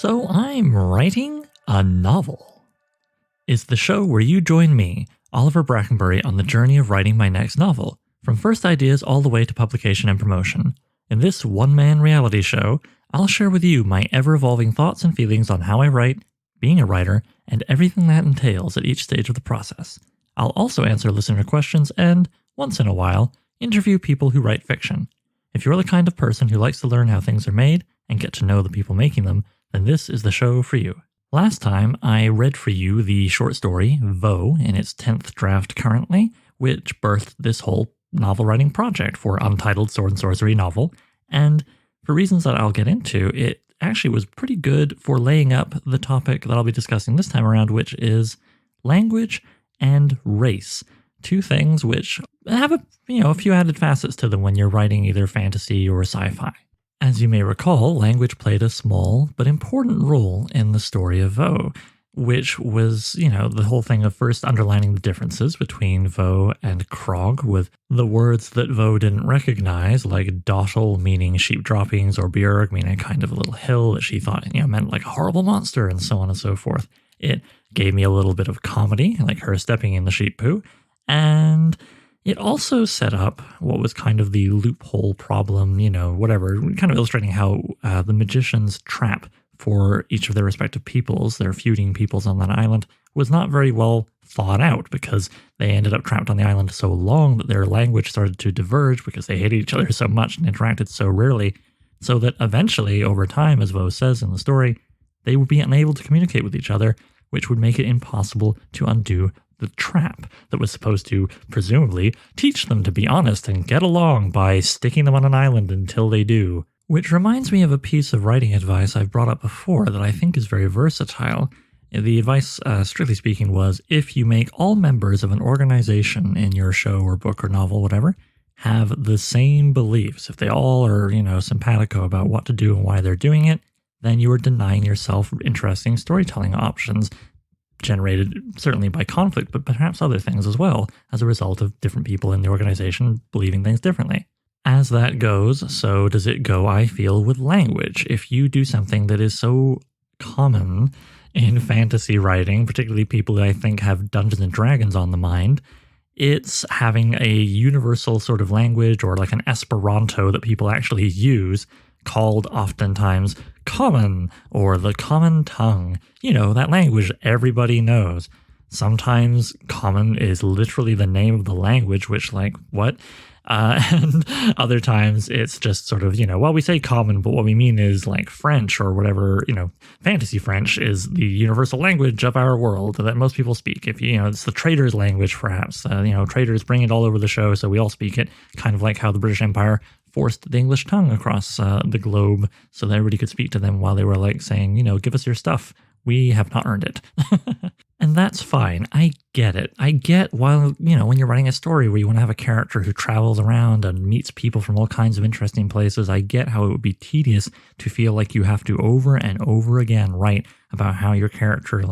So I'm writing a novel. It's the show where you join me, Oliver Brackenbury, on the journey of writing my next novel, from first ideas all the way to publication and promotion. In this one-man reality show, I'll share with you my ever-evolving thoughts and feelings on how I write, being a writer, and everything that entails at each stage of the process. I'll also answer listener questions and, once in a while, interview people who write fiction. If you're the kind of person who likes to learn how things are made and get to know the people making them, then this is the show for you. Last time, I read for you the short story, Vo, in its 10th draft currently, which birthed this whole novel writing project for Untitled Sword Sorcery Novel, and for reasons that I'll get into, it actually was pretty good for laying up the topic that I'll be discussing this time around, which is language and race. Two things which have a few added facets to them when you're writing either fantasy or sci-fi. As you may recall, language played a small but important role in the story of Vo, which was, the whole thing of first underlining the differences between Vo and Krog, with the words that Vo didn't recognize, like Dottle meaning sheep droppings, or Bjerg meaning kind of a little hill that she thought, meant like a horrible monster, and so on and so forth. It gave me a little bit of comedy, like her stepping in the sheep poo, and it also set up what was kind of the loophole problem, whatever, kind of illustrating how the magician's trap for each of their respective peoples, their feuding peoples on that island, was not very well thought out, because they ended up trapped on the island so long that their language started to diverge because they hated each other so much and interacted so rarely, so that eventually, over time, as Vo says in the story, they would be unable to communicate with each other, which would make it impossible to undo the trap that was supposed to, presumably, teach them to be honest and get along by sticking them on an island until they do. Which reminds me of a piece of writing advice I've brought up before that I think is very versatile. The advice, strictly speaking, was if you make all members of an organization in your show or book or novel, whatever, have the same beliefs, if they all are, simpatico about what to do and why they're doing it, then you are denying yourself interesting storytelling options, generated certainly by conflict, but perhaps other things as well, as a result of different people in the organization believing things differently. As that goes, so does it go, I feel, with language. If you do something that is so common in fantasy writing, particularly people that I think have Dungeons and Dragons on the mind, it's having a universal sort of language, or like an Esperanto that people actually use, called oftentimes common, or the common tongue. That language everybody knows. Sometimes common is literally the name of the language, which, like, what? And other times it's just sort of, we say common, but what we mean is like French or whatever, fantasy French is the universal language of our world that most people speak. If it's the traders' language, perhaps, traders bring it all over the show, so we all speak it, kind of like how the British Empire forced the English tongue across the globe so that everybody could speak to them while they were like saying, give us your stuff. We have not earned it. And that's fine. I get it. I get when you're writing a story where you want to have a character who travels around and meets people from all kinds of interesting places, I get how it would be tedious to feel like you have to over and over again write about how your character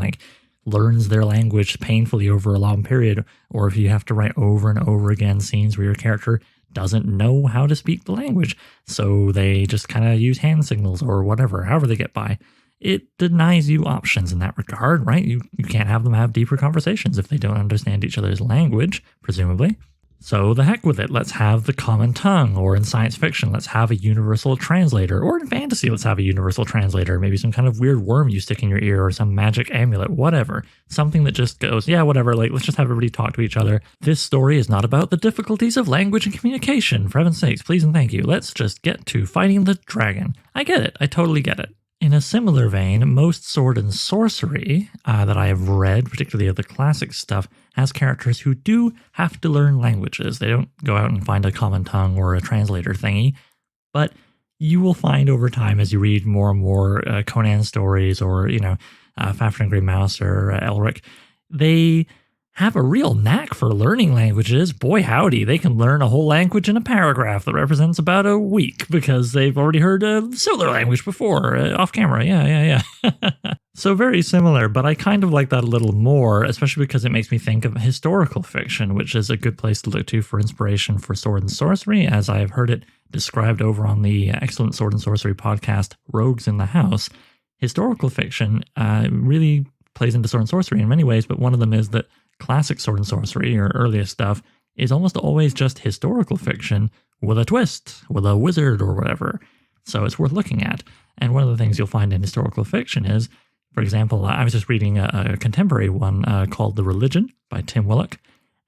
learns their language painfully over a long period, or if you have to write over and over again scenes where your character doesn't know how to speak the language, so they just kind of use hand signals or whatever, however they get by. It denies you options in that regard, right? You can't have them have deeper conversations if they don't understand each other's language, presumably. So the heck with it. Let's have the common tongue, or in science fiction, let's have a universal translator, or in fantasy, let's have a universal translator, maybe some kind of weird worm you stick in your ear, or some magic amulet, whatever. Something that just goes, yeah, whatever, let's just have everybody talk to each other. This story is not about the difficulties of language and communication, for heaven's sakes, please and thank you. Let's just get to fighting the dragon. I get it. I totally get it. In a similar vein, most sword and sorcery that I have read, particularly of the classic stuff, has characters who do have to learn languages. They don't go out and find a common tongue or a translator thingy, but you will find over time as you read more and more Conan stories, or, Fafnir and Grey Mouse or Elric, they have a real knack for learning languages. Boy howdy, they can learn a whole language in a paragraph that represents about a week because they've already heard a similar language before, off camera. Yeah. So very similar, but I kind of like that a little more, especially because it makes me think of historical fiction, which is a good place to look to for inspiration for sword and sorcery, as I have heard it described over on the excellent Sword and Sorcery podcast, Rogues in the House. historical fiction really plays into sword and sorcery in many ways, but one of them is that classic sword and sorcery, or earliest stuff, is almost always just historical fiction with a twist, with a wizard or whatever. So it's worth looking at. And one of the things you'll find in historical fiction is, for example, I was just reading a contemporary one called The Religion by Tim Willock,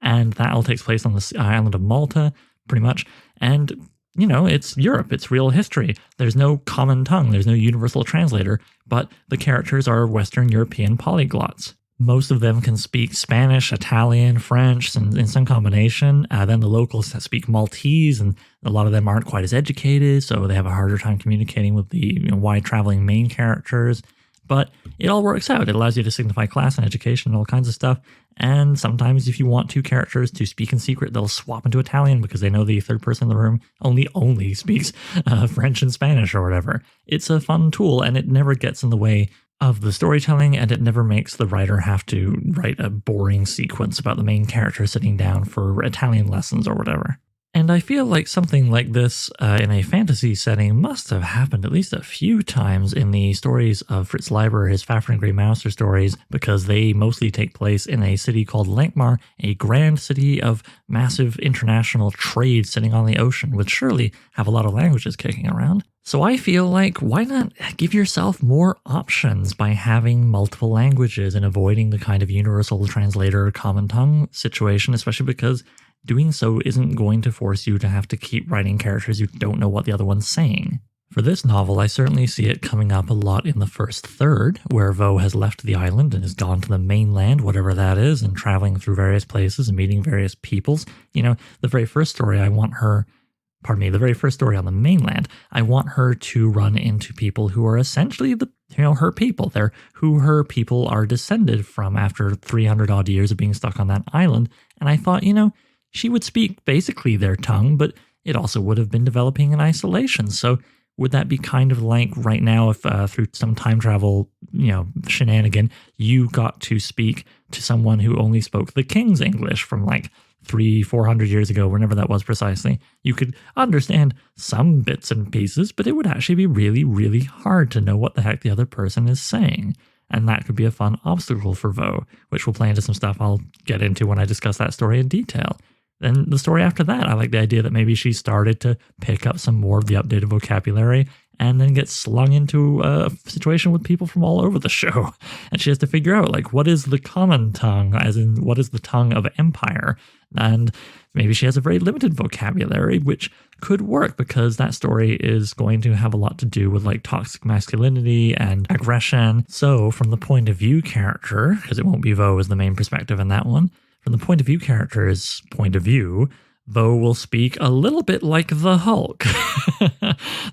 and that all takes place on the island of Malta, pretty much. And, you know, it's Europe, it's real history. There's no common tongue, there's no universal translator, but the characters are Western European polyglots. Most of them can speak Spanish, Italian, French, and in some combination. Then the locals speak Maltese, and a lot of them aren't quite as educated, so they have a harder time communicating with the wide-traveling main characters. But it all works out. It allows you to signify class and education and all kinds of stuff. And sometimes if you want two characters to speak in secret, they'll swap into Italian because they know the third person in the room only speaks French and Spanish or whatever. It's a fun tool, and it never gets in the way of the storytelling, and it never makes the writer have to write a boring sequence about the main character sitting down for Italian lessons or whatever. And I feel like something like this in a fantasy setting must have happened at least a few times in the stories of Fritz Leiber, his Fafhrd and Grey Mouser stories, because they mostly take place in a city called Lankhmar, a grand city of massive international trade sitting on the ocean, which surely have a lot of languages kicking around. So I feel like, why not give yourself more options by having multiple languages and avoiding the kind of universal translator common tongue situation, especially because doing so isn't going to force you to have to keep writing characters you don't know what the other one's saying. For this novel, I certainly see it coming up a lot in the first third, where Vo has left the island and has gone to the mainland, whatever that is, and traveling through various places and meeting various peoples. You know, the very first story the very first story on the mainland, I want her to run into people who are essentially her people. They're who her people are descended from after 300 odd years of being stuck on that island. And I thought, she would speak basically their tongue, but it also would have been developing in isolation. So would that be kind of like right now if through some time travel, shenanigan, you got to speak to someone who only spoke the King's English from like 300-400 years ago, whenever that was precisely? You could understand some bits and pieces, but it would actually be really, really hard to know what the heck the other person is saying. And that could be a fun obstacle for Vo, which will play into some stuff I'll get into when I discuss that story in detail. Then the story after that, I like the idea that maybe she started to pick up some more of the updated vocabulary and then gets slung into a situation with people from all over the show. And she has to figure out, like, what is the common tongue, as in what is the tongue of empire? And maybe she has a very limited vocabulary, which could work because that story is going to have a lot to do with like toxic masculinity and aggression. So from the point of view character, because it won't be Vo as the main perspective in that one, from the point of view character's point of view, Vo will speak a little bit like the Hulk.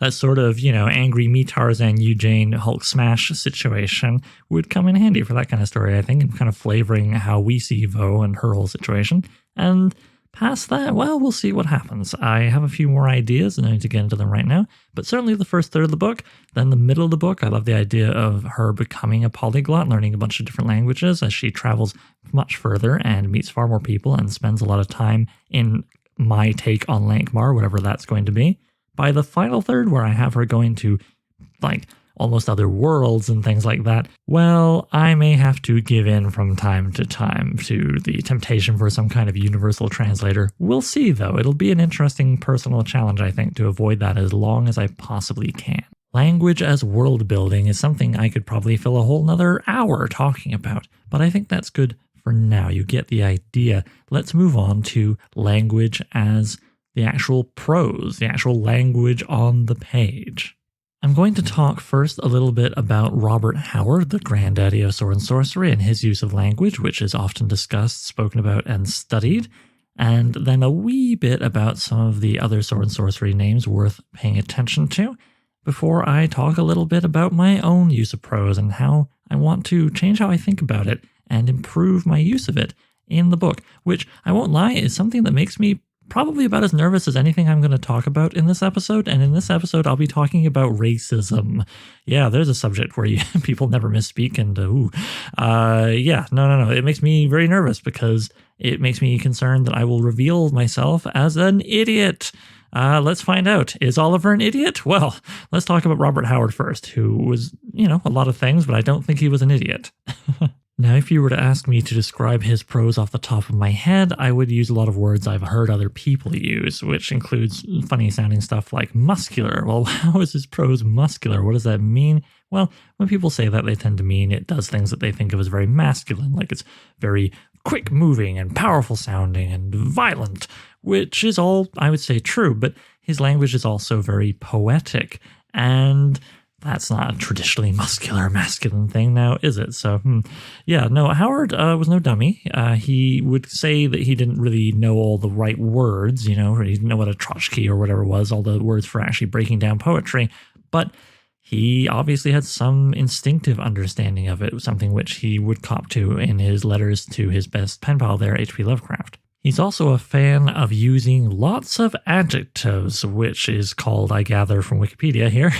That sort of, angry me Tarzan, you Jane, Hulk smash situation would come in handy for that kind of story, I think, and kind of flavoring how we see Vo and her whole situation. And past that, well, we'll see what happens. I have a few more ideas and I need to get into them right now, but certainly the first third of the book, then the middle of the book, I love the idea of her becoming a polyglot, learning a bunch of different languages as she travels much further and meets far more people and spends a lot of time in my take on Lankhmar, whatever that's going to be. By the final third, where I have her going to, like, almost other worlds and things like that, well, I may have to give in from time to time to the temptation for some kind of universal translator. We'll see, though. It'll be an interesting personal challenge, I think, to avoid that as long as I possibly can. Language as world building is something I could probably fill a whole nother hour talking about, but I think that's good for now. You get the idea. Let's move on to language as the actual prose, the actual language on the page. I'm going to talk first a little bit about Robert Howard, the granddaddy of sword and sorcery, and his use of language, which is often discussed, spoken about, and studied, and then a wee bit about some of the other sword and sorcery names worth paying attention to, before I talk a little bit about my own use of prose and how I want to change how I think about it and improve my use of it in the book, which, I won't lie, is something that makes me probably about as nervous as anything I'm going to talk about in this episode. And in this episode, I'll be talking about racism. Yeah, there's a subject where people never misspeak. And no. It makes me very nervous because it makes me concerned that I will reveal myself as an idiot. Let's find out. Is Oliver an idiot? Well, let's talk about Robert Howard first, who was, a lot of things, but I don't think he was an idiot. Now, if you were to ask me to describe his prose off the top of my head, I would use a lot of words I've heard other people use, which includes funny sounding stuff like muscular. Well, how is his prose muscular? What does that mean? Well, when people say that, they tend to mean it does things that they think of as very masculine, like it's very quick moving and powerful sounding and violent, which is all, I would say, true, but his language is also very poetic, and that's not a traditionally masculine thing now, is it? So, Howard was no dummy. He would say that he didn't really know all the right words, he didn't know what a trochki or whatever was, all the words for actually breaking down poetry, but he obviously had some instinctive understanding of it, something which he would cop to in his letters to his best pen pal there, H.P. Lovecraft. He's also a fan of using lots of adjectives, which is called, I gather from Wikipedia here,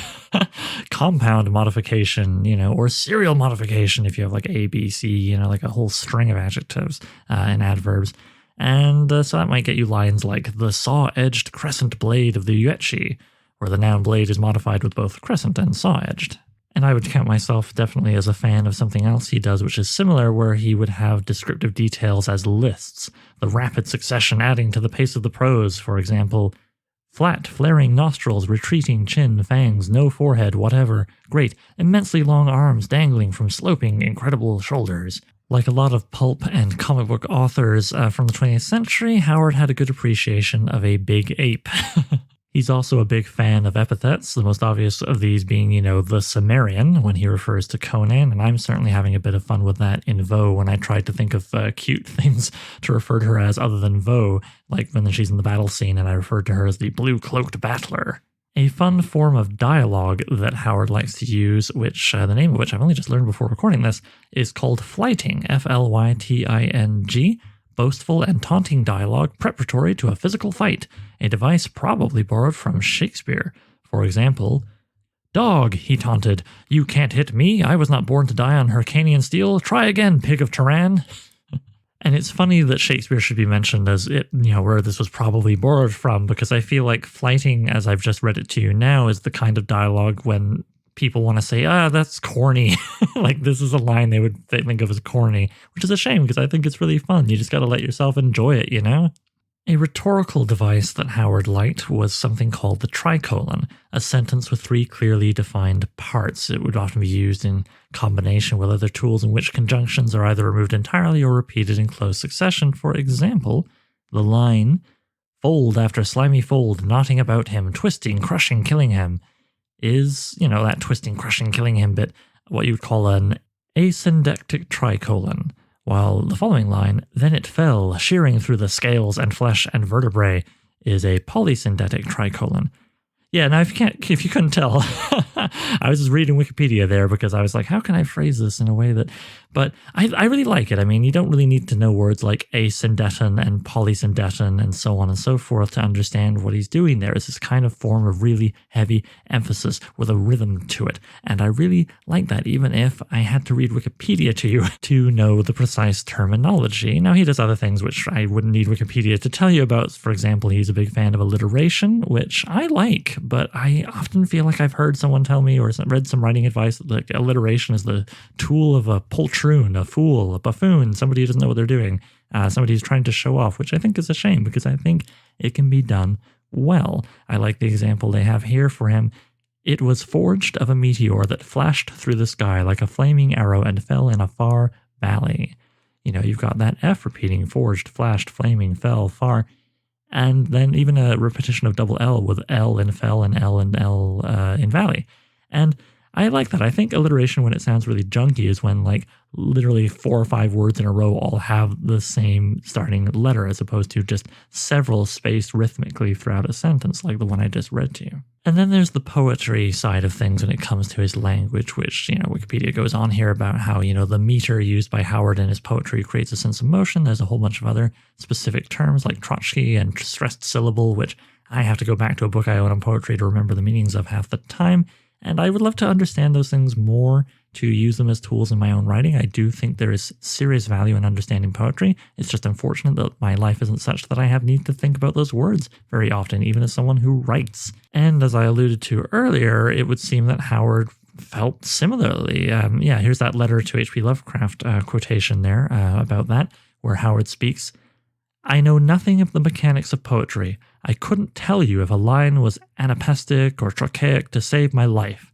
compound modification, or serial modification if you have like A, B, C, like a whole string of adjectives and adverbs. And so that might get you lines like the saw-edged crescent blade of the Yuetshi, where the noun blade is modified with both crescent and saw-edged. And I would count myself definitely as a fan of something else he does, which is similar, where he would have descriptive details as lists, the rapid succession adding to the pace of the prose, for example, flat, flaring nostrils, retreating chin, fangs, no forehead, whatever, great, immensely long arms dangling from sloping, incredible shoulders. Like a lot of pulp and comic book authors from the 20th century, Howard had a good appreciation of a big ape. He's also a big fan of epithets, the most obvious of these being, the Cimmerian, when he refers to Conan, and I'm certainly having a bit of fun with that in Vaux when I tried to think of cute things to refer to her as other than Vaux, like when she's in the battle scene and I referred to her as the blue-cloaked battler. A fun form of dialogue that Howard likes to use, which the name of which I've only just learned before recording this, is called flyting, F-L-Y-T-I-N-G, boastful and taunting dialogue preparatory to a physical fight, a device probably borrowed from Shakespeare. For example, "Dog," he taunted, "you can't hit me. I was not born to die on Hyrcanian steel. Try again, pig of Turan." And it's funny that Shakespeare should be mentioned as it, where this was probably borrowed from, because I feel like flyting, as I've just read it to you now, is the kind of dialogue when people want to say, that's corny. Like, this is a line they think of as corny, which is a shame because I think it's really fun. You just got to let yourself enjoy it, A rhetorical device that Howard liked was something called the tricolon, a sentence with 3 clearly defined parts. It would often be used in combination with other tools in which conjunctions are either removed entirely or repeated in close succession. For example, the line, "fold after slimy fold, knotting about him, twisting, crushing, killing him," is, that twisting, crushing, killing him bit, what you would call an asyndactic tricolon. While the following line, "then it fell, shearing through the scales and flesh and vertebrae," is a polysyndetic tricolon. Yeah, now if you couldn't tell, I was just reading Wikipedia there because I was like, how can I phrase this in a way that, but I really like it. I mean, you don't really need to know words like asyndeton and polysyndeton and so on and so forth to understand what he's doing there. It's this kind of form of really heavy emphasis with a rhythm to it. And I really like that, even if I had to read Wikipedia to you to know the precise terminology. Now, he does other things which I wouldn't need Wikipedia to tell you about. For example, he's a big fan of alliteration, which I like, but I often feel like I've heard someone tell me or read some writing advice that like, alliteration is the tool of a poltroon, a fool, a buffoon, somebody who doesn't know what they're doing, somebody who's trying to show off, which I think is a shame because I think it can be done well. I like the example they have here for him. "It was forged of a meteor that flashed through the sky like a flaming arrow and fell in a far valley." You've got that F repeating, forged, flashed, flaming, fell, far. And then even a repetition of double L with L in fell and L in valley. And I like that. I think alliteration, when it sounds really junky, is when like literally 4 or 5 words in a row all have the same starting letter as opposed to just several spaced rhythmically throughout a sentence like the one I just read to you. And then there's the poetry side of things when it comes to his language, which, Wikipedia goes on here about how, the meter used by Howard in his poetry creates a sense of motion. There's a whole bunch of other specific terms like trochee and stressed syllable, which I have to go back to a book I own on poetry to remember the meanings of half the time. And I would love to understand those things more to use them as tools in my own writing. I do think there is serious value in understanding poetry. It's just unfortunate that my life isn't such that I have need to think about those words very often, even as someone who writes. And as I alluded to earlier, it would seem that Howard felt similarly. Here's that letter to H.P. Lovecraft quotation there about that, where Howard speaks, "I know nothing of the mechanics of poetry. I couldn't tell you if a line was anapestic or trochaic to save my life.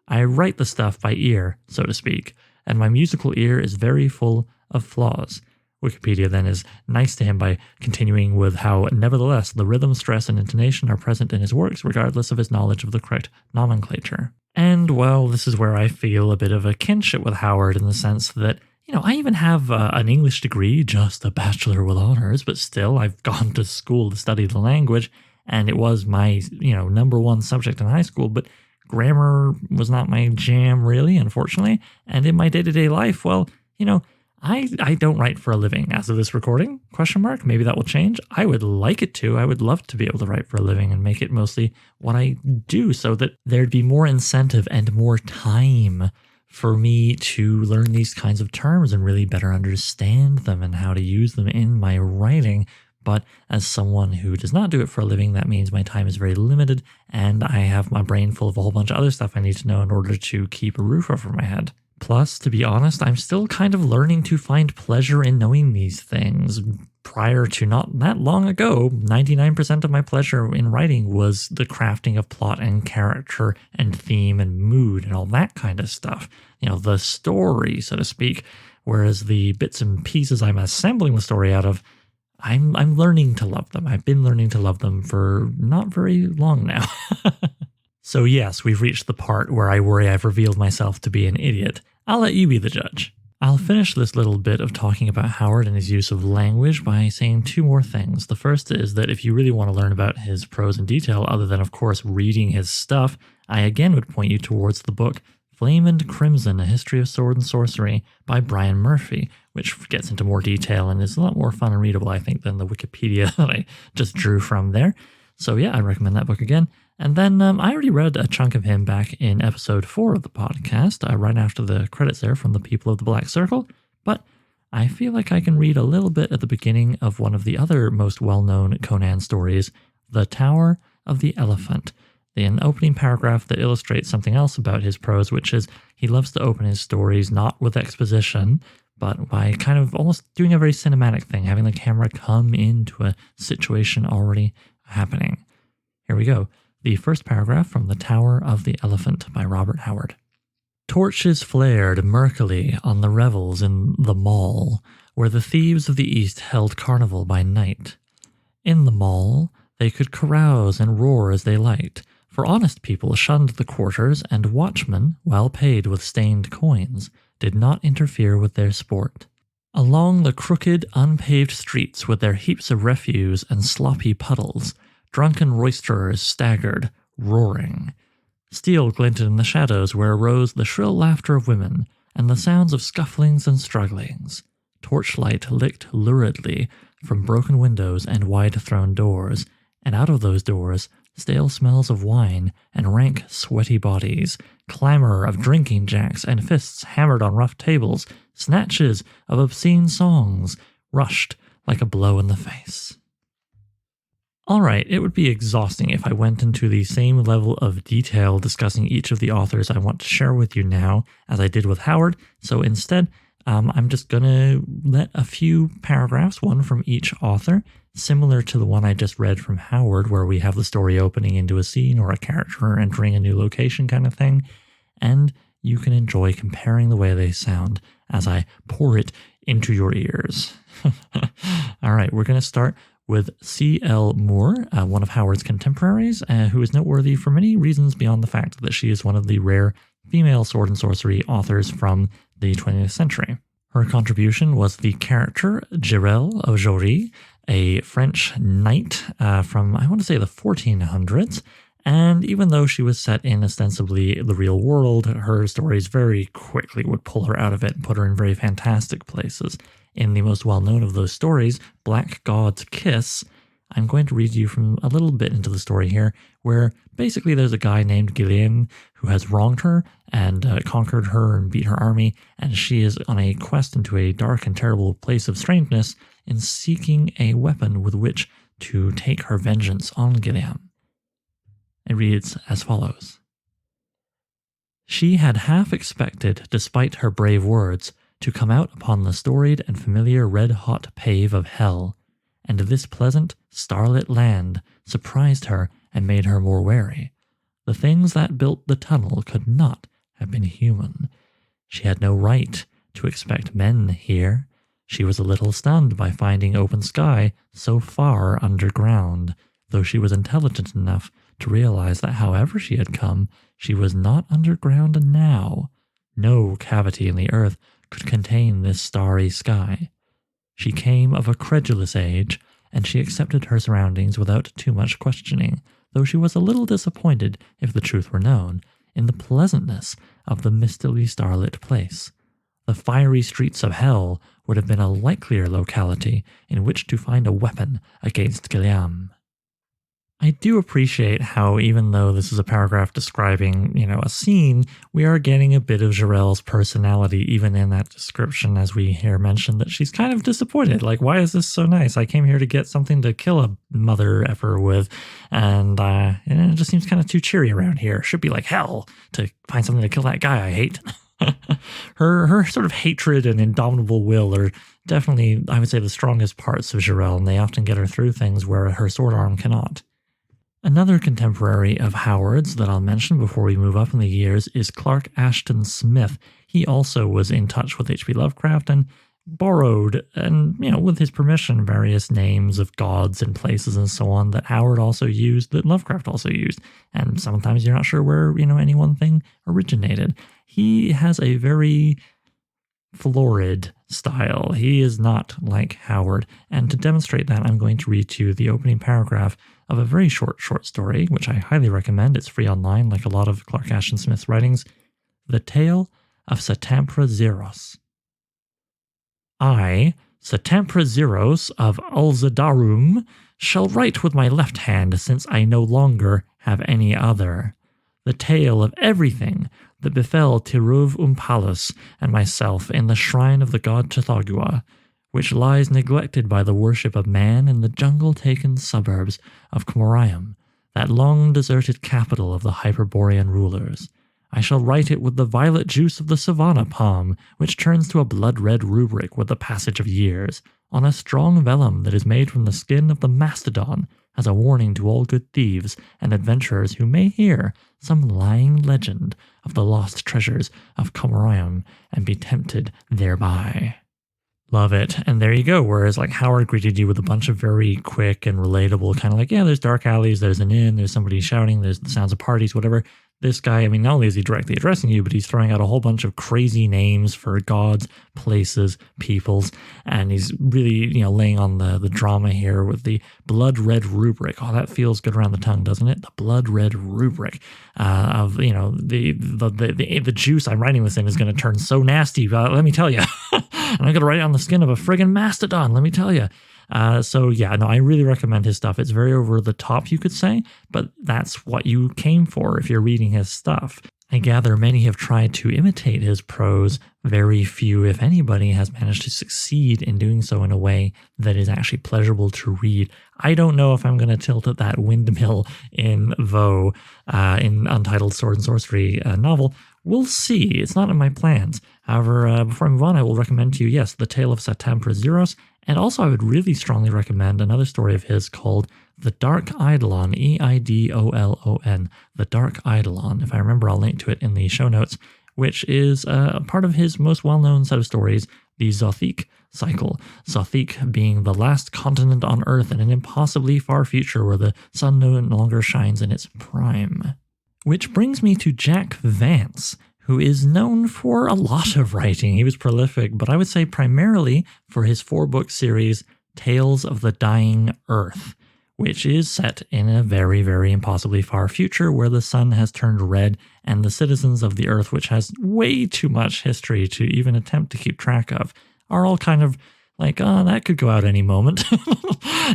I write the stuff by ear, so to speak, and my musical ear is very full of flaws." Wikipedia then is nice to him by continuing with how, nevertheless, the rhythm, stress, and intonation are present in his works, regardless of his knowledge of the correct nomenclature. And, well, this is where I feel a bit of a kinship with Howard in the sense that, I even have an English degree, just a bachelor with honors, but still, I've gone to school to study the language, and it was my, number one subject in high school, but grammar was not my jam, really, unfortunately. And in my day-to-day life, well, I don't write for a living as of this recording, ? Maybe that will change. I would like it to. I would love to be able to write for a living and make it mostly what I do so that there'd be more incentive and more time for me to learn these kinds of terms and really better understand them and how to use them in my writing. But as someone who does not do it for a living, that means my time is very limited and I have my brain full of a whole bunch of other stuff I need to know in order to keep a roof over my head. Plus, to be honest, I'm still kind of learning to find pleasure in knowing these things. Prior to not that long ago, 99% of my pleasure in writing was the crafting of plot and character and theme and mood and all that kind of stuff. The story, so to speak. Whereas the bits and pieces I'm assembling the story out of, I'm learning to love them. I've been learning to love them for not very long now. So yes, we've reached the part where I worry I've revealed myself to be an idiot. I'll let you be the judge. I'll finish this little bit of talking about Howard and his use of language by saying two more things. The first is that if you really want to learn about his prose in detail, other than, of course, reading his stuff, I again would point you towards the book Flame and Crimson, A History of Sword and Sorcery by Brian Murphy, which gets into more detail and is a lot more fun and readable, I think, than the Wikipedia that I just drew from there. So yeah, I'd recommend that book again. And then I already read a chunk of him back in episode 4 of the podcast, right after the credits there from the People of the Black Circle, but I feel like I can read a little bit at the beginning of one of the other most well-known Conan stories, The Tower of the Elephant, an opening paragraph that illustrates something else about his prose, which is he loves to open his stories not with exposition, but by kind of almost doing a very cinematic thing, having the camera come into a situation already happening. Here we go. The first paragraph from The Tower of the Elephant by Robert Howard. Torches flared murkily on the revels in the Mall, where the thieves of the East held carnival by night. In the Mall, they could carouse and roar as they liked, for honest people shunned the quarters, and watchmen, well paid with stained coins, did not interfere with their sport. Along the crooked, unpaved streets with their heaps of refuse and sloppy puddles, drunken roisterers staggered, roaring. Steel glinted in the shadows where arose the shrill laughter of women and the sounds of scufflings and strugglings. Torchlight licked luridly from broken windows and wide-thrown doors, and out of those doors, stale smells of wine and rank, sweaty bodies, clamor of drinking jacks and fists hammered on rough tables, snatches of obscene songs, rushed like a blow in the face. Alright, it would be exhausting if I went into the same level of detail discussing each of the authors I want to share with you now as I did with Howard, so instead, I'm just going to let a few paragraphs, one from each author, similar to the one I just read from Howard, where we have the story opening into a scene or a character entering a new location kind of thing, and you can enjoy comparing the way they sound as I pour it into your ears. Alright, we're going to start with C.L. Moore, one of Howard's contemporaries, who is noteworthy for many reasons beyond the fact that she is one of the rare female sword and sorcery authors from the 20th century. Her contribution was the character Jirel of Jory, a French knight from, I want to say, the 1400s, And even though she was set in ostensibly the real world, her stories very quickly would pull her out of it and put her in very fantastic places. In the most well-known of those stories, Black God's Kiss, I'm going to read you from a little bit into the story here, where basically there's a guy named Guillaume who has wronged her and conquered her and beat her army, and she is on a quest into a dark and terrible place of strangeness in seeking a weapon with which to take her vengeance on Guillaume. It reads as follows. She had half expected, despite her brave words, to come out upon the storied and familiar red-hot pave of hell, and this pleasant, starlit land surprised her and made her more wary. The things that built the tunnel could not have been human. She had no right to expect men here. She was a little stunned by finding open sky so far underground, though she was intelligent enough to realize that however she had come, she was not underground now. No cavity in the earth could contain this starry sky. She came of a credulous age, and she accepted her surroundings without too much questioning, though she was a little disappointed, if the truth were known, in the pleasantness of the mistily starlit place. The fiery streets of hell would have been a likelier locality in which to find a weapon against Guillaume. I do appreciate how, even though this is a paragraph describing, a scene, we are getting a bit of Jarell's personality even in that description, as we hear mentioned that she's kind of disappointed. Like, why is this so nice? I came here to get something to kill a mother effer with, and it just seems kind of too cheery around here. Should be like hell to find something to kill that guy I hate. Her sort of hatred and indomitable will are definitely, I would say, the strongest parts of Jarell, and they often get her through things where her sword arm cannot. Another contemporary of Howard's that I'll mention before we move up in the years is Clark Ashton Smith. He also was in touch with H.P. Lovecraft and borrowed, and with his permission, various names of gods and places and so on that Howard also used, that Lovecraft also used. And sometimes you're not sure where, any one thing originated. He has a very florid style. He is not like Howard. And to demonstrate that, I'm going to read to you the opening paragraph of a very short story, which I highly recommend. It's free online, like a lot of Clark Ashton Smith's writings. The Tale of Satampra Zeros. I, Satampra Zeros of Ulzadarum, shall write with my left hand, since I no longer have any other. The tale of everything that befell Tiruv Umpalus and myself in the shrine of the god Chthagua, which lies neglected by the worship of man in the jungle-taken suburbs of Comorium, that long-deserted capital of the Hyperborean rulers. I shall write it with the violet juice of the savanna palm, which turns to a blood-red rubric with the passage of years, on a strong vellum that is made from the skin of the mastodon, as a warning to all good thieves and adventurers who may hear some lying legend of the lost treasures of Comorium and be tempted thereby. Love it. And there you go. Whereas like Howard greeted you with a bunch of very quick and relatable kind of like, yeah, there's dark alleys, there's an inn, there's somebody shouting, there's the sounds of parties, whatever. This guy, not only is he directly addressing you, but he's throwing out a whole bunch of crazy names for gods, places, peoples, and he's really, laying on the drama here with the blood red rubric. Oh, that feels good around the tongue, doesn't it? The blood red rubric of, the juice I'm writing this in is going to turn so nasty. Let me tell you, and I'm going to write it on the skin of a friggin' mastodon. Let me tell you. I really recommend his stuff. It's very over the top, you could say, but that's what you came for if you're reading his stuff. I gather many have tried to imitate his prose. Very few, if anybody, has managed to succeed in doing so in a way that is actually pleasurable to read. I don't know if I'm going to tilt at that windmill in Vaux, in Untitled Sword Sorcery Novel. We'll see. It's not in my plans. However, before I move on, I will recommend to you, yes, The Tale of Satampra Zeros. And also, I would really strongly recommend another story of his called The Dark Eidolon, Eidolon, The Dark Eidolon. If I remember, I'll link to it in the show notes, which is a part of his most well-known set of stories, the Zothique cycle. Zothique being the last continent on Earth in an impossibly far future where the sun no longer shines in its prime. Which brings me to Jack Vance, who is known for a lot of writing. He was prolific, but I would say primarily for his 4-book series, Tales of the Dying Earth, which is set in a very, very impossibly far future where the sun has turned red and the citizens of the Earth, which has way too much history to even attempt to keep track of, are all kind of like, oh, that could go out any moment.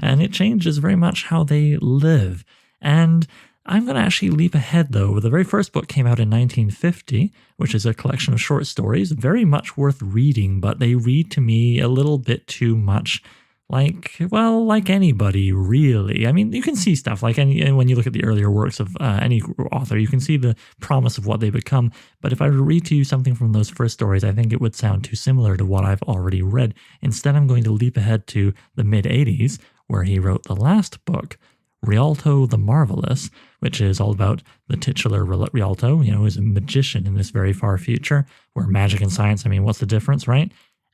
And it changes very much how they live. And I'm going to actually leap ahead, though. The very first book came out in 1950, which is a collection of short stories, very much worth reading, but they read to me a little bit too much like anybody, really. I mean, you can see stuff like when you look at the earlier works of any author, you can see the promise of what they become. But if I were to read to you something from those first stories, I think it would sound too similar to what I've already read. Instead, I'm going to leap ahead to the mid-'80s, where he wrote the last book, Rialto the Marvelous, which is all about the titular Rialto, who's a magician in this very far future, where magic and science, I mean, what's the difference, right?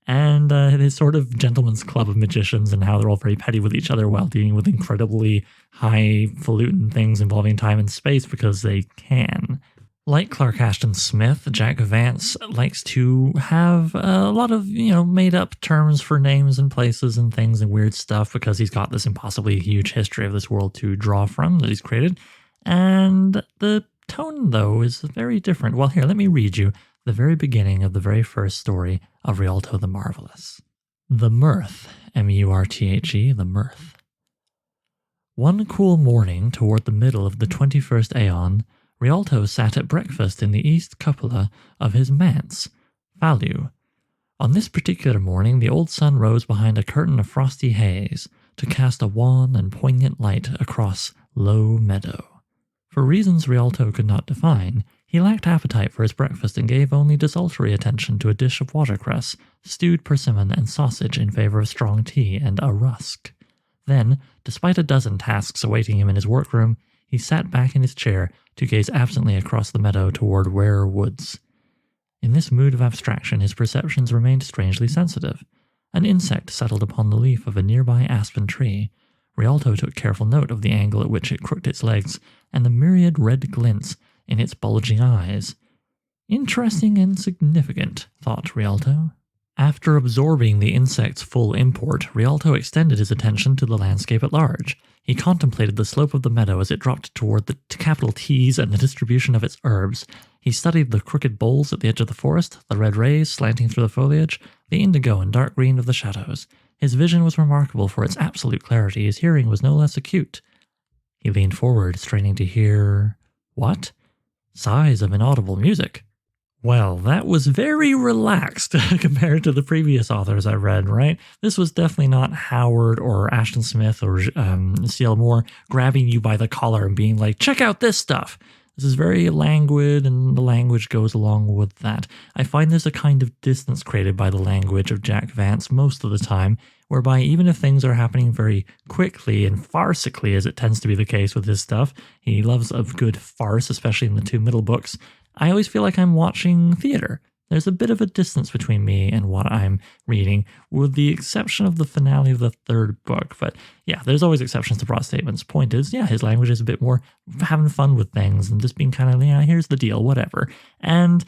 And his sort of gentleman's club of magicians and how they're all very petty with each other while dealing with incredibly highfalutin things involving time and space because they can. Like Clark Ashton Smith, Jack Vance likes to have a lot of, made-up terms for names and places and things and weird stuff because he's got this impossibly huge history of this world to draw from that he's created. And the tone, though, is very different. Well, here, let me read you the very beginning of the very first story of Rialto the Marvelous. The Mirth, M-U-R-T-H-E, the Mirth. One cool morning toward the middle of the 21st aeon, Rialto sat at breakfast in the east cupola of his manse, Fallu. On this particular morning, the old sun rose behind a curtain of frosty haze to cast a wan and poignant light across Low Meadow. For reasons Rialto could not define, he lacked appetite for his breakfast and gave only desultory attention to a dish of watercress, stewed persimmon, and sausage in favor of strong tea and a rusk. Then, despite a dozen tasks awaiting him in his workroom, he sat back in his chair to gaze absently across the meadow toward Ware Woods. In this mood of abstraction, his perceptions remained strangely sensitive. An insect settled upon the leaf of a nearby aspen tree. Rialto took careful note of the angle at which it crooked its legs and the myriad red glints in its bulging eyes. Interesting and significant, thought Rialto. After absorbing the insect's full import, Rialto extended his attention to the landscape at large. He contemplated the slope of the meadow as it dropped toward the capital T's and the distribution of its herbs. He studied the crooked boles at the edge of the forest, the red rays slanting through the foliage, the indigo and dark green of the shadows. His vision was remarkable for its absolute clarity. His hearing was no less acute. He leaned forward, straining to hear... what? Sighs of inaudible music. Well, that was very relaxed compared to the previous authors I read, right? This was definitely not Howard or Ashton Smith or C.L. Moore grabbing you by the collar and being like, check out this stuff. This is very languid, and the language goes along with that. I find there's a kind of distance created by the language of Jack Vance most of the time, whereby even if things are happening very quickly and farcically, as it tends to be the case with his stuff, he loves a good farce, especially in the two middle books, I always feel like I'm watching theater. There's a bit of a distance between me and what I'm reading, with the exception of the finale of the third book. But yeah, there's always exceptions to broad statements. Point is, yeah, his language is a bit more having fun with things and just being kind of, yeah, here's the deal, whatever. And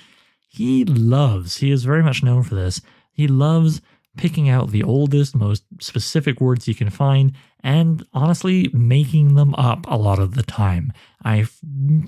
he is very much known for this, he loves picking out the oldest, most specific words he can find, and honestly, making them up a lot of the time. I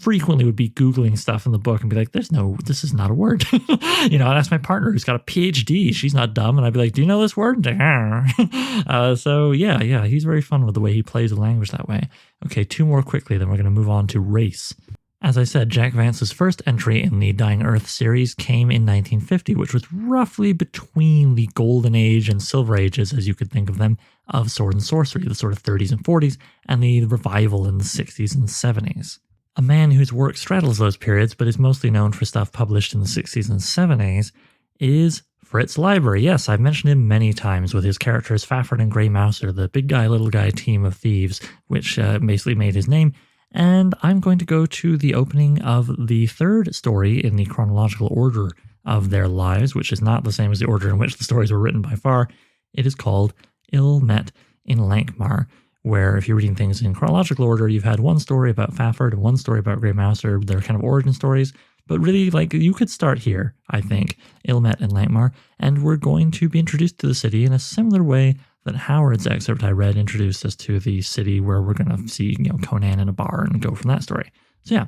frequently would be Googling stuff in the book and be like, this is not a word. I'd ask my partner who's got a PhD. She's not dumb. And I'd be like, do you know this word? So yeah, he's very fun with the way he plays the language that way. Okay, two more quickly, then we're going to move on to race. As I said, Jack Vance's first entry in the Dying Earth series came in 1950, which was roughly between the Golden Age and Silver Ages, as you could think of them, of sword and sorcery, the sort of 30s and 40s, and the revival in the 60s and 70s. A man whose work straddles those periods, but is mostly known for stuff published in the 60s and 70s, is Fritz Leiber. Yes, I've mentioned him many times with his characters Fafford and Grey Mouser, the big guy, little guy team of thieves, which basically made his name. And I'm going to go to the opening of the third story in the chronological order of their lives, which is not the same as the order in which the stories were written by far. It is called Ill Met in Lankmar, where if you're reading things in chronological order, you've had one story about Fafford and one story about Grey Mouser. They're kind of origin stories. But really, you could start here, I think, Ill Met in Lankmar, and we're going to be introduced to the city in a similar way that Howard's excerpt I read introduced us to the city where we're going to see, Conan in a bar and go from that story. So yeah,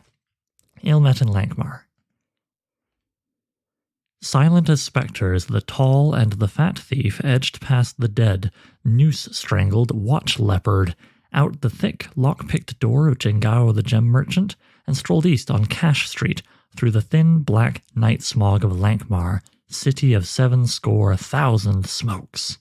Ilmet and Lankmar. Silent as spectres, the tall and the fat thief edged past the dead, noose-strangled watch-leopard, out the thick, lock-picked door of Jengao the gem merchant, and strolled east on Cash Street, through the thin, black night smog of Lankmar, city of 7,000 smokes.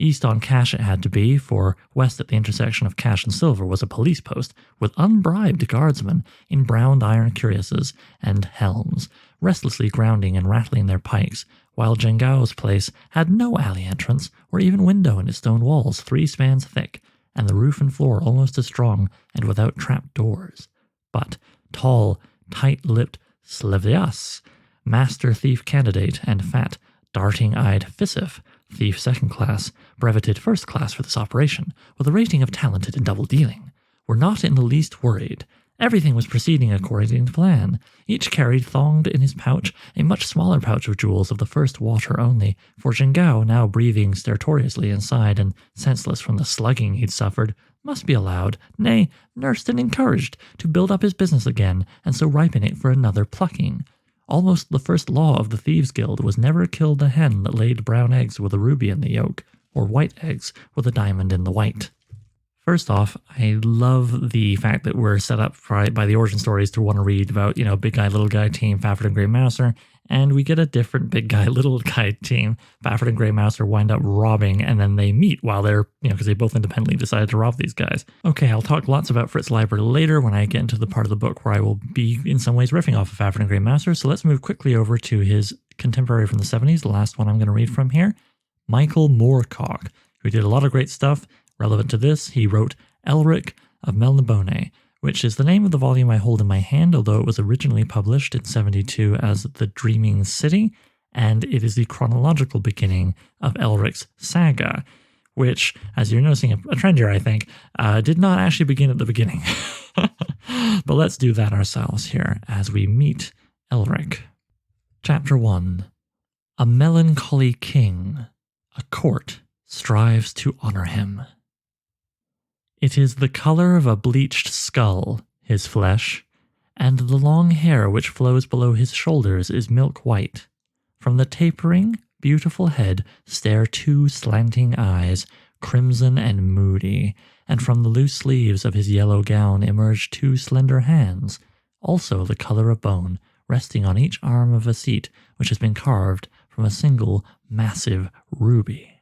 East on Cash it had to be, for west at the intersection of Cash and Silver was a police post with unbribed guardsmen in brown iron cuirasses and helms, restlessly grounding and rattling their pikes, while Jengao's place had no alley entrance or even window in its stone walls 3 spans thick, and the roof and floor almost as strong and without trap doors. But tall, tight-lipped Slevias, master thief candidate, and fat, darting-eyed Fisif, thief second class, breveted first class for this operation, with a rating of talented in double dealing, were not in the least worried. Everything was proceeding according to plan. Each carried, thonged in his pouch, a much smaller pouch of jewels of the first water only, for Jengao, now breathing stertorously inside and senseless from the slugging he'd suffered, must be allowed, nay, nursed and encouraged, to build up his business again, and so ripen it for another plucking. Almost the first law of the Thieves' Guild was never kill the hen that laid brown eggs with a ruby in the yolk, or white eggs with a diamond in the white. First off, I love the fact that we're set up by the origin stories to want to read about, big guy, little guy team, Fafford and Grey Mouser, and we get a different big guy, little guy team. Fafford and Grey Mouser wind up robbing, and then they meet while they're, because they both independently decided to rob these guys. Okay, I'll talk lots about Fritz Leiber later when I get into the part of the book where I will be in some ways riffing off of Fafford and Grey Mouser, so let's move quickly over to his contemporary from the 70s, the last one I'm going to read from here, Michael Moorcock, who did a lot of great stuff. Relevant to this, he wrote Elric of Melnibone, which is the name of the volume I hold in my hand, although it was originally published in 72 as The Dreaming City, and it is the chronological beginning of Elric's saga, which, as you're noticing a trend here, I think, did not actually begin at the beginning. But let's do that ourselves here as we meet Elric. Chapter 1. A melancholy king, a court strives to honor him. It is the color of a bleached skull, his flesh, and the long hair which flows below his shoulders is milk white. From the tapering, beautiful head stare 2 slanting eyes, crimson and moody, and from the loose sleeves of his yellow gown emerge 2 slender hands, also the color of bone, resting on each arm of a seat which has been carved from a single massive ruby.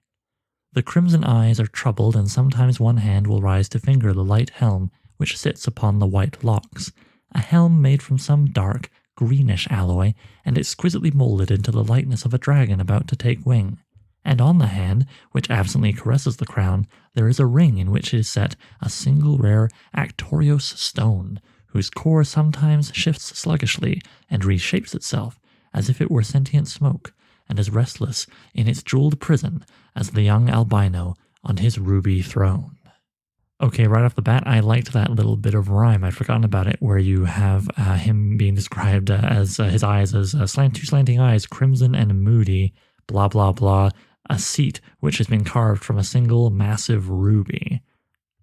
The crimson eyes are troubled, and sometimes one hand will rise to finger the light helm which sits upon the white locks, a helm made from some dark, greenish alloy, and exquisitely molded into the likeness of a dragon about to take wing. And on the hand, which absently caresses the crown, there is a ring in which is set a single rare Actorios stone, whose core sometimes shifts sluggishly and reshapes itself as if it were sentient smoke, and as restless in its jeweled prison as the young albino on his ruby throne. Okay, right off the bat, I liked that little bit of rhyme. I'd forgotten about it, where you have him being described as his eyes as 2 slanting eyes, crimson and moody, blah, blah, blah, a seat which has been carved from a single massive ruby.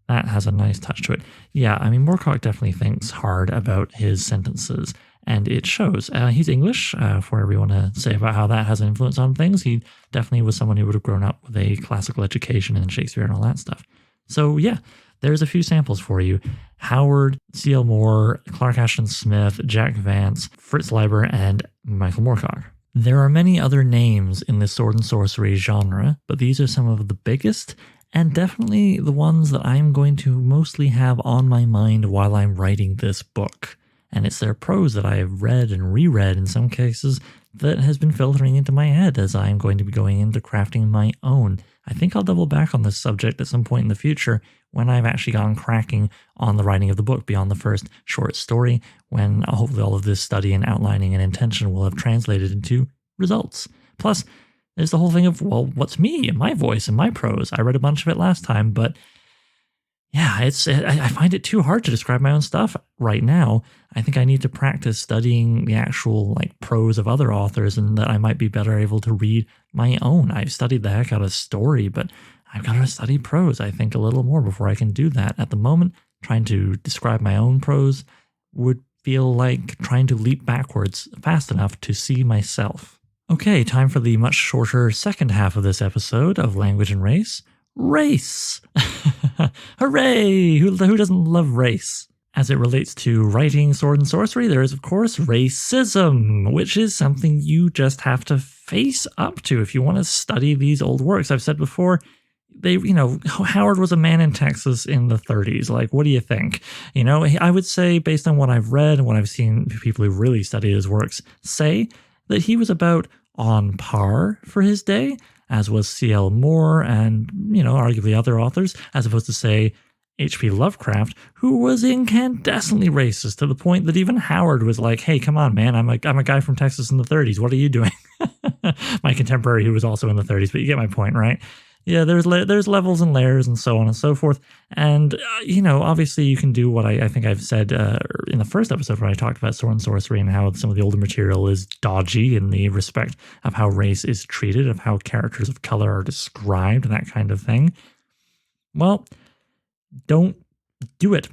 That has a nice touch to it. Yeah, I mean, Moorcock definitely thinks hard about his sentences, and it shows. He's English, for whatever you want to say about how that has an influence on things. He definitely was someone who would have grown up with a classical education and Shakespeare and all that stuff. So yeah, there's a few samples for you. Howard, C.L. Moore, Clark Ashton Smith, Jack Vance, Fritz Leiber, and Michael Moorcock. There are many other names in the sword and sorcery genre, but these are some of the biggest and definitely the ones that I'm going to mostly have on my mind while I'm writing this book. And it's their prose that I have read and reread in some cases that has been filtering into my head as I'm going to be going into crafting my own. I think I'll double back on this subject at some point in the future when I've actually gotten cracking on the writing of the book beyond the first short story, when hopefully all of this study and outlining and intention will have translated into results. Plus, there's the whole thing of, well, what's me and my voice and my prose? I read a bunch of it last time, but yeah, I find it too hard to describe my own stuff right now. I think I need to practice studying the actual prose of other authors, and that I might be better able to read my own. I've studied the heck out of story, but I've got to study prose, I think, a little more before I can do that. At the moment, trying to describe my own prose would feel like trying to leap backwards fast enough to see myself. Okay, time for the much shorter second half of this episode of Language and Race. Race! Hooray! Who doesn't love race? As it relates to writing sword and sorcery, there is, of course, racism, which is something you just have to face up to if you want to study these old works. I've said before, Howard was a man in Texas in the 30s. Like, what do you think? I would say, based on what I've read and what I've seen people who really study his works say, that he was about on par for his day, as was C.L. Moore and, arguably other authors, as opposed to, say, H.P. Lovecraft, who was incandescently racist to the point that even Howard was like, hey, come on, man, I'm a guy from Texas in the 30s. What are you doing? My contemporary who was also in the 30s, but you get my point, right? Yeah, there's levels and layers and so on and so forth. And, obviously you can do what I think I've said in the first episode where I talked about sword and sorcery and how some of the older material is dodgy in the respect of how race is treated, of how characters of color are described and that kind of thing. Well, don't do it.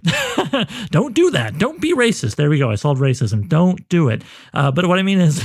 Don't do that. Don't be racist. There we go. I solved racism. Don't do it. But what I mean is,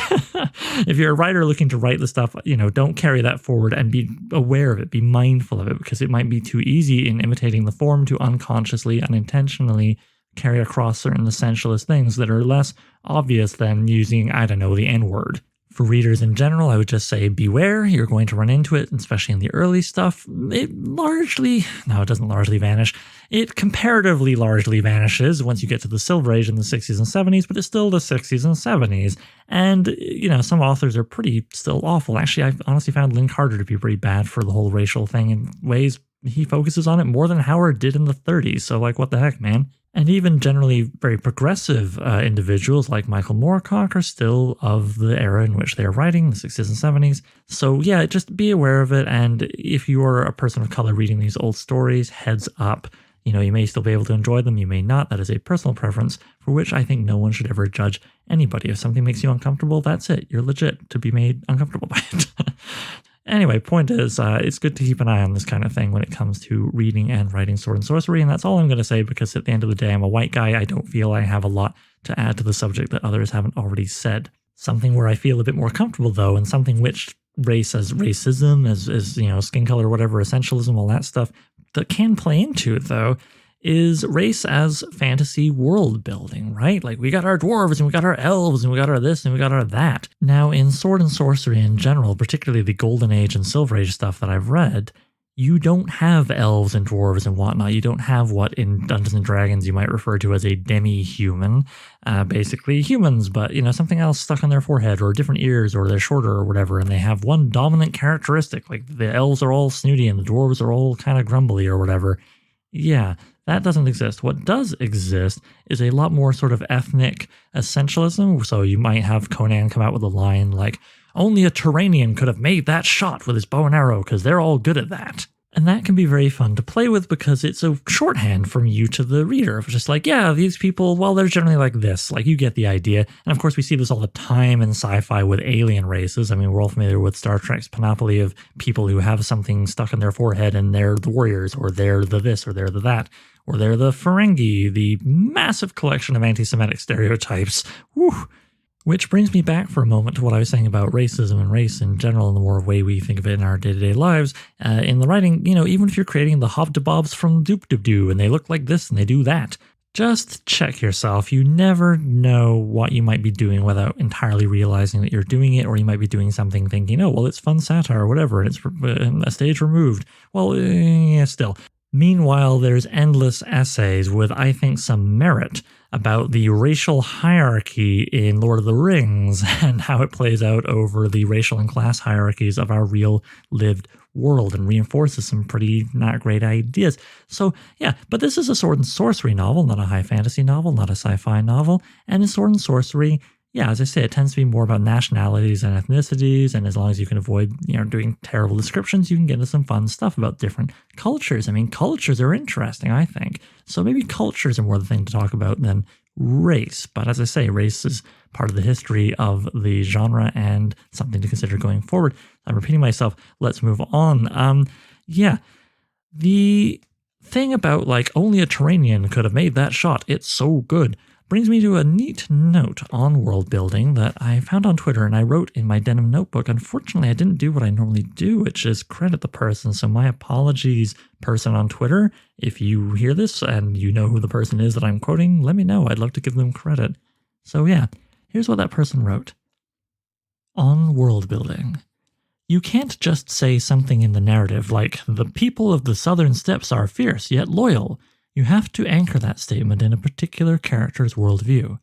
if you're a writer looking to write the stuff, don't carry that forward and be aware of it. Be mindful of it, because it might be too easy in imitating the form to unconsciously, unintentionally carry across certain essentialist things that are less obvious than using, the N-word. For readers in general, I would just say beware. You're going to run into it, especially in the early stuff. It doesn't largely vanish. It comparatively largely vanishes once you get to the Silver Age in the 60s and 70s, but it's still the 60s and 70s. And, some authors are pretty still awful. Actually, I've honestly found Lynn Carter to be pretty bad for the whole racial thing in ways he focuses on it more than Howard did in the 30s. So, what the heck, man? And even generally very progressive individuals like Michael Moorcock are still of the era in which they're writing, the 60s and 70s. So yeah, just be aware of it. And if you are a person of color reading these old stories, heads up. You may still be able to enjoy them, you may not. That is a personal preference for which I think no one should ever judge anybody. If something makes you uncomfortable, that's it. You're legit to be made uncomfortable by it. Anyway, point is, it's good to keep an eye on this kind of thing when it comes to reading and writing sword and sorcery, and that's all I'm going to say, because at the end of the day, I'm a white guy. I don't feel I have a lot to add to the subject that others haven't already said. Something where I feel a bit more comfortable, though, and something which race as racism, as skin color, whatever, essentialism, all that stuff, that can play into it, though, is race as fantasy world building, right? Like, we got our dwarves and we got our elves and we got our this and we got our that. Now, in sword and sorcery in general, particularly the Golden Age and Silver Age stuff that I've read, you don't have elves and dwarves and whatnot. You don't have what in Dungeons and Dragons you might refer to as a demi-human. Basically humans, but, something else stuck on their forehead or different ears, or they're shorter or whatever, and they have one dominant characteristic. Like, the elves are all snooty and the dwarves are all kind of grumbly or whatever. Yeah, that doesn't exist. What does exist is a lot more sort of ethnic essentialism. So you might have Conan come out with a line like, only a Turanian could have made that shot with his bow and arrow because they're all good at that. And that can be very fun to play with because it's a shorthand from you to the reader. It's just like, yeah, these people, well, they're generally like this. Like, you get the idea. And of course, we see this all the time in sci-fi with alien races. I mean, we're all familiar with Star Trek's panoply of people who have something stuck on their forehead and they're the warriors, or they're the this, or they're the that, or they're the Ferengi, the massive collection of anti-Semitic stereotypes. Whew. Which brings me back for a moment to what I was saying about racism and race in general and the more way we think of it in our day-to-day lives. In the writing, even if you're creating the Hobdebobs from Doop-Doop-Doo and they look like this and they do that, just check yourself. You never know what you might be doing without entirely realizing that you're doing it, or you might be doing something thinking, oh, well, it's fun satire or whatever, and it's a stage removed. Well, yeah, still. Meanwhile, there's endless essays with, I think, some merit about the racial hierarchy in Lord of the Rings and how it plays out over the racial and class hierarchies of our real lived world, and reinforces some pretty not great ideas. So yeah, but this is a sword and sorcery novel, not a high fantasy novel, not a sci-fi novel. And in sword and sorcery, yeah, as I say, it tends to be more about nationalities and ethnicities, and as long as you can avoid, doing terrible descriptions, you can get into some fun stuff about different cultures. I mean, cultures are interesting, I think. So maybe cultures are more the thing to talk about than race. But as I say, race is part of the history of the genre and something to consider going forward. I'm repeating myself. Let's move on. Yeah. The thing about, like, only a Terranian could have made that shot, it's so good, brings me to a neat note on world building that I found on Twitter and I wrote in my denim notebook. Unfortunately, I didn't do what I normally do, which is credit the person. So my apologies, person on Twitter. If you hear this and you know who the person is that I'm quoting, let me know. I'd love to give them credit. So yeah, here's what that person wrote. On world building. You can't just say something in the narrative like, the people of the southern steppes are fierce yet loyal. You have to anchor that statement in a particular character's worldview.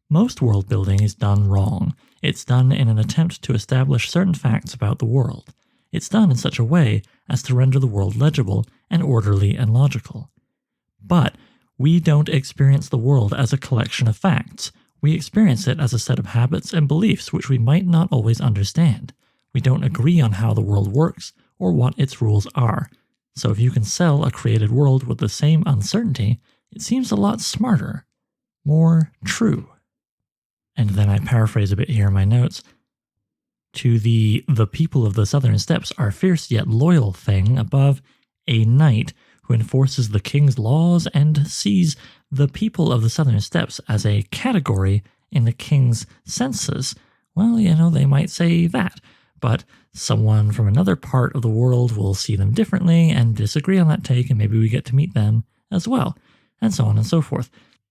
Most world building is done wrong. It's done in an attempt to establish certain facts about the world. It's done in such a way as to render the world legible and orderly and logical. But we don't experience the world as a collection of facts. We experience it as a set of habits and beliefs which we might not always understand. We don't agree on how the world works or what its rules are. So if you can sell a created world with the same uncertainty, it seems a lot smarter, more true. And then I paraphrase a bit here in my notes. To the people of the southern steppes are fierce yet loyal thing above, a knight who enforces the king's laws and sees the people of the southern steppes as a category in the king's census. Well, they might say that. But someone from another part of the world will see them differently and disagree on that take, and maybe we get to meet them as well, and so on and so forth.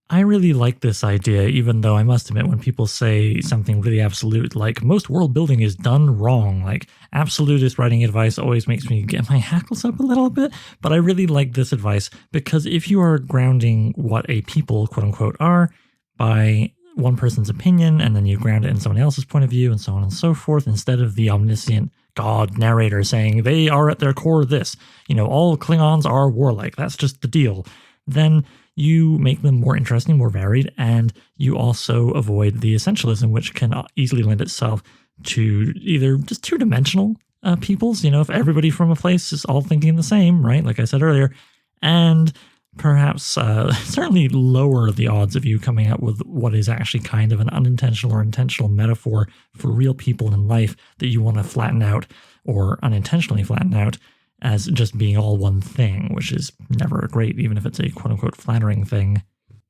I really like this idea, even though I must admit when people say something really absolute, like most world building is done wrong, like absolutist writing advice always makes me get my hackles up a little bit, but I really like this advice because if you are grounding what a people, quote unquote, are by one person's opinion, and then you ground it in someone else's point of view, and so on and so forth, instead of the omniscient God narrator saying they are at their core this, all Klingons are warlike, that's just the deal, then you make them more interesting, more varied, and you also avoid the essentialism, which can easily lend itself to either just two-dimensional peoples, if everybody from a place is all thinking the same, right, like I said earlier, and perhaps certainly lower the odds of you coming up with what is actually kind of an unintentional or intentional metaphor for real people in life that you want to flatten out or unintentionally flatten out as just being all one thing, which is never great, even if it's a quote-unquote flattering thing.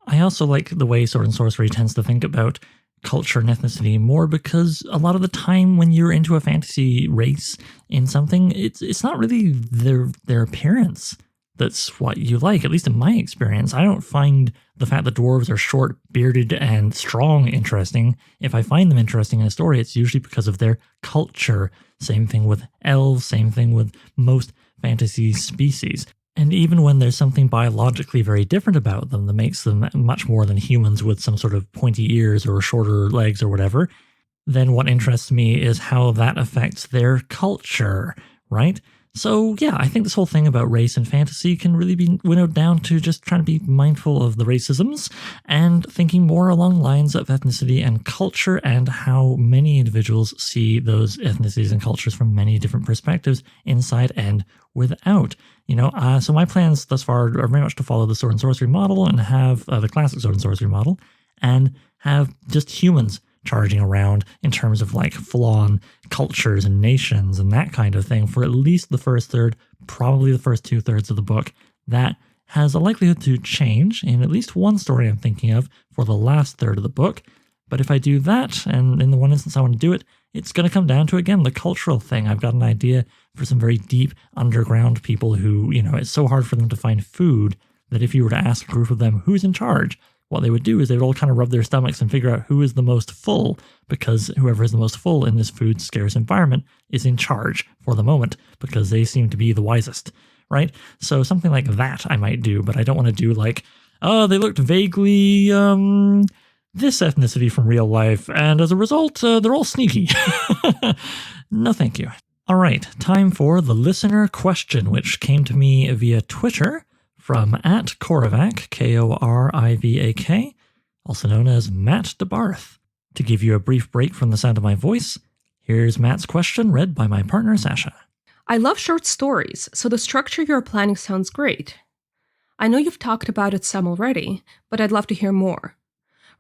I also like the way Sword and Sorcery tends to think about culture and ethnicity more because a lot of the time when you're into a fantasy race in something, it's not really their appearance that's what you like, at least in my experience. I don't find the fact that dwarves are short, bearded, and strong interesting. If I find them interesting in a story, it's usually because of their culture. Same thing with elves, same thing with most fantasy species. And even when there's something biologically very different about them that makes them much more than humans with some sort of pointy ears or shorter legs or whatever, then what interests me is how that affects their culture, right? So yeah, I think this whole thing about race and fantasy can really be winnowed down to just trying to be mindful of the racisms and thinking more along lines of ethnicity and culture and how many individuals see those ethnicities and cultures from many different perspectives, inside and without. So my plans thus far are very much to follow the Sword and Sorcery model and have the classic Sword and Sorcery model and have just humans charging around in terms of like full-on cultures and nations and that kind of thing for at least the first third, probably the first 2/3 of the book. That has a likelihood to change in at least one story I'm thinking of for the last third of the book. But if I do that, and in the one instance I want to do it, it's going to come down to, again, the cultural thing. I've got an idea for some very deep underground people who, it's so hard for them to find food that if you were to ask a group of them who's in charge, what they would do is they would all kind of rub their stomachs and figure out who is the most full, because whoever is the most full in this food scarce environment is in charge for the moment, because they seem to be the wisest, right? So something like that I might do, but I don't want to do like, they looked vaguely this ethnicity from real life, and as a result, they're all sneaky. No, thank you. All right, time for the listener question, which came to me via Twitter from @Korivak, Korivak, also known as Matt DeBarth. To give you a brief break from the sound of my voice, here's Matt's question read by my partner, Sasha. I love short stories, so the structure you're planning sounds great. I know you've talked about it some already, but I'd love to hear more.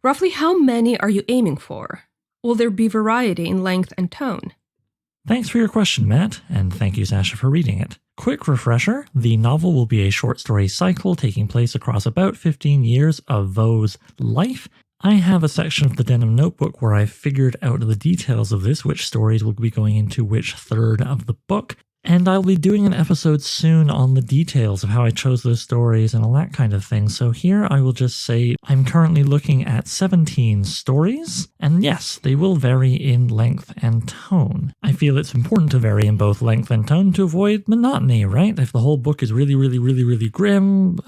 Roughly how many are you aiming for? Will there be variety in length and tone? Thanks for your question, Matt, and thank you, Sasha, for reading it. Quick refresher, the novel will be a short story cycle taking place across about 15 years of Vaux's life. I have a section of the Denim Notebook where I figured out the details of this, which stories will be going into which third of the book, and I'll be doing an episode soon on the details of how I chose those stories and all that kind of thing. So here I will just say I'm currently looking at 17 stories, and yes, they will vary in length and tone. I feel it's important to vary in both length and tone to avoid monotony, right? If the whole book is really grim,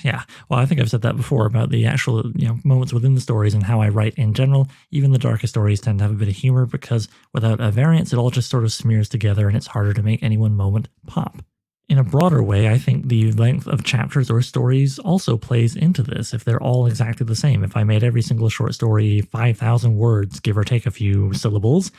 yeah. Well, I think I've said that before about the actual, moments within the stories and how I write in general. Even the darkest stories tend to have a bit of humor because without a variance, it all just sort of smears together and it's harder to make anyone moment pop. In a broader way, I think the length of chapters or stories also plays into this. If they're all exactly the same, if I made every single short story 5,000 words, give or take a few syllables,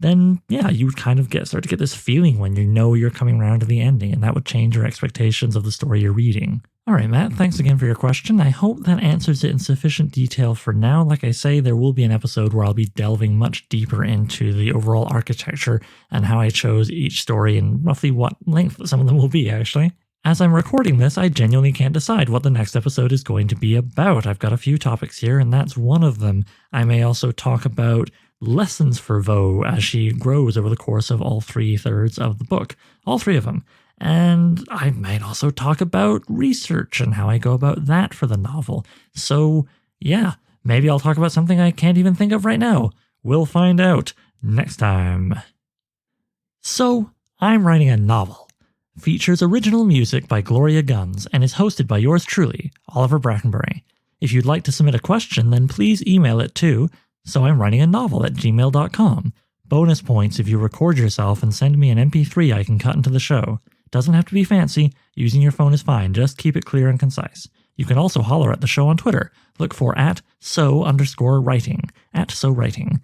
then yeah, you would kind of start to get this feeling when you know you're coming around to the ending, and that would change your expectations of the story you're reading. Alright, Matt, thanks again for your question. I hope that answers it in sufficient detail for now. Like I say, there will be an episode where I'll be delving much deeper into the overall architecture and how I chose each story and roughly what length some of them will be, actually. As I'm recording this, I genuinely can't decide what the next episode is going to be about. I've got a few topics here, and that's one of them. I may also talk about lessons for Vaux as she grows over the course of all 3/3 of the book. All 3 of them. And I might also talk about research and how I go about that for the novel. So, yeah, maybe I'll talk about something I can't even think of right now. We'll find out next time. So, I'm writing a novel. Features original music by Gloria Guns and is hosted by yours truly, Oliver Brackenbury. If you'd like to submit a question, then please email it to soimwritinganovel@gmail.com. Bonus points if you record yourself and send me an MP3 I can cut into the show. Doesn't have to be fancy, using your phone is fine, just keep it clear and concise. You can also holler at the show on Twitter. Look for @so_writing, @so_writing.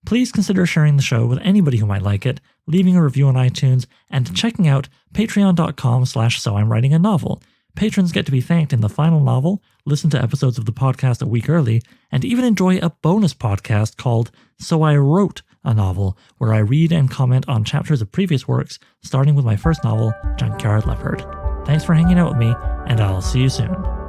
Please consider sharing the show with anybody who might like it, leaving a review on iTunes, and checking out patreon.com/soimwritinganovel. Patrons get to be thanked in the final novel, listen to episodes of the podcast a week early, and even enjoy a bonus podcast called So I Wrote a Novel, where I read and comment on chapters of previous works, starting with my first novel, Junkyard Leopard. Thanks for hanging out with me, and I'll see you soon.